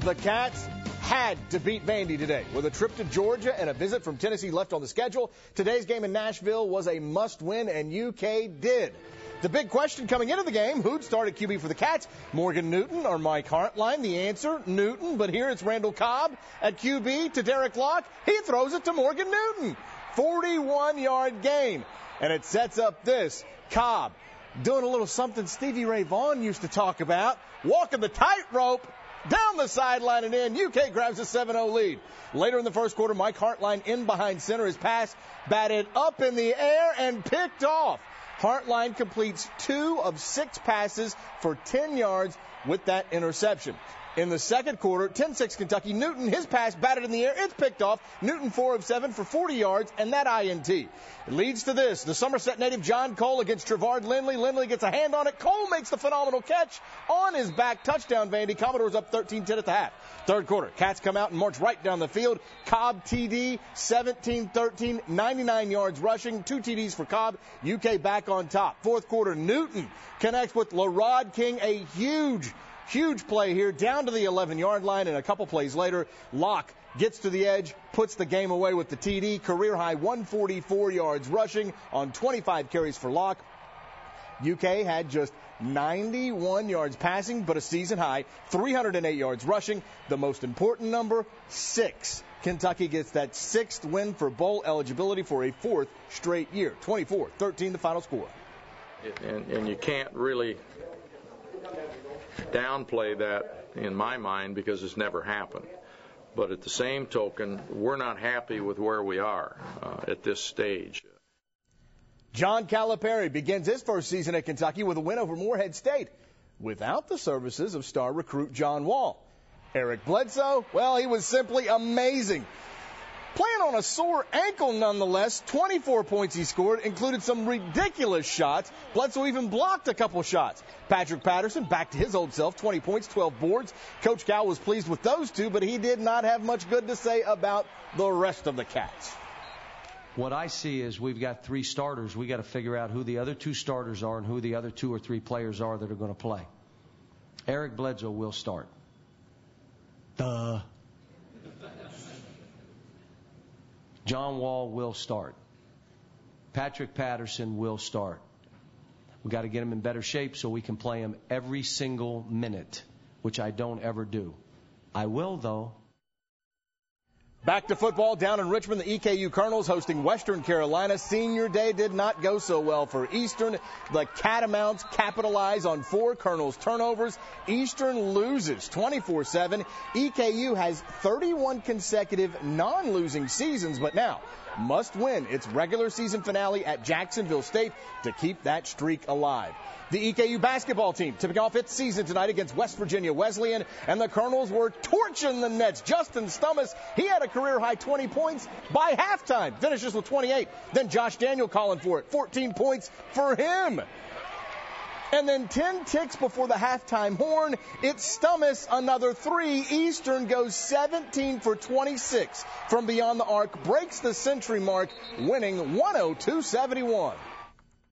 The Cats had to beat Vandy today with a trip to Georgia and a visit from Tennessee left on the schedule. Today's game in Nashville was a must-win, and UK did. The big question coming into the game, who'd start at QB for the Cats? Morgan Newton or Mike Hartline? The answer, Newton, but here it's Randall Cobb at QB to Derek Locke. He throws it to Morgan Newton. 41-yard gain. And it sets up this. Cobb doing a little something Stevie Ray Vaughan used to talk about, walking the tightrope down the sideline and in. UK grabs a 7-0 lead. Later in the first quarter, Mike Hartline in behind center. His pass batted up in the air and picked off. Hartline completes 2 of 6 passes for 10 yards with that interception. In the second quarter, 10-6 Kentucky. Newton, his pass batted in the air. It's picked off. Newton 4 of 7 for 40 yards and that INT. It leads to this. The Somerset native John Cole against Trevard Lindley. Lindley gets a hand on it. Cole makes the phenomenal catch on his back. Touchdown, Vandy. Commodores up 13-10 at the half. Third quarter, Cats come out and march right down the field. Cobb TD, 17-13, 99 yards rushing. 2 TDs for Cobb. UK back on top. Fourth quarter, Newton connects with LaRod King. A huge play here down to the 11-yard line, and a couple plays later, Locke gets to the edge, puts the game away with the TD. Career high 144 yards rushing on 25 carries for Locke. UK had just 91 yards passing, but a season high 308 yards rushing. The most important number, 6. Kentucky gets that 6th win for bowl eligibility for a 4th straight year. 24-13 the final score. And you can't really downplay that in my mind because it's never happened. But at the same token, we're not happy with where we are at this stage. John Calipari begins his first season at Kentucky with a win over Morehead State without the services of star recruit John Wall. Eric Bledsoe, well, he was simply amazing. Playing on a sore ankle nonetheless, 24 points he scored, included some ridiculous shots. Bledsoe even blocked a couple shots. Patrick Patterson back to his old self, 20 points, 12 boards. Coach Cal was pleased with those two, but he did not have much good to say about the rest of the Cats. What I see is we've got 3 starters. We got to figure out who the other 2 starters are and who the other 2 or 3 players are that are going to play. Eric Bledsoe will start. John Wall will start. Patrick Patterson will start. We've got to get him in better shape so we can play him every single minute, which I don't ever do. I will, though. Back to football down in Richmond. The EKU Colonels hosting Western Carolina. Senior day did not go so well for Eastern. The Catamounts capitalize on 4 Colonels turnovers. Eastern loses 24-7. EKU has 31 consecutive non-losing seasons, but now must win its regular season finale at Jacksonville State to keep that streak alive. The EKU basketball team tipping off its season tonight against West Virginia Wesleyan, and the Colonels were torching the Nets. Justin Stummis, he had a career-high 20 points by halftime, finishes with 28. Then Josh Daniel calling for it, 14 points for him. And then 10 ticks before the halftime horn, it's Stummis, another 3. Eastern goes 17 for 26 from beyond the arc, breaks the century mark, winning 102-71.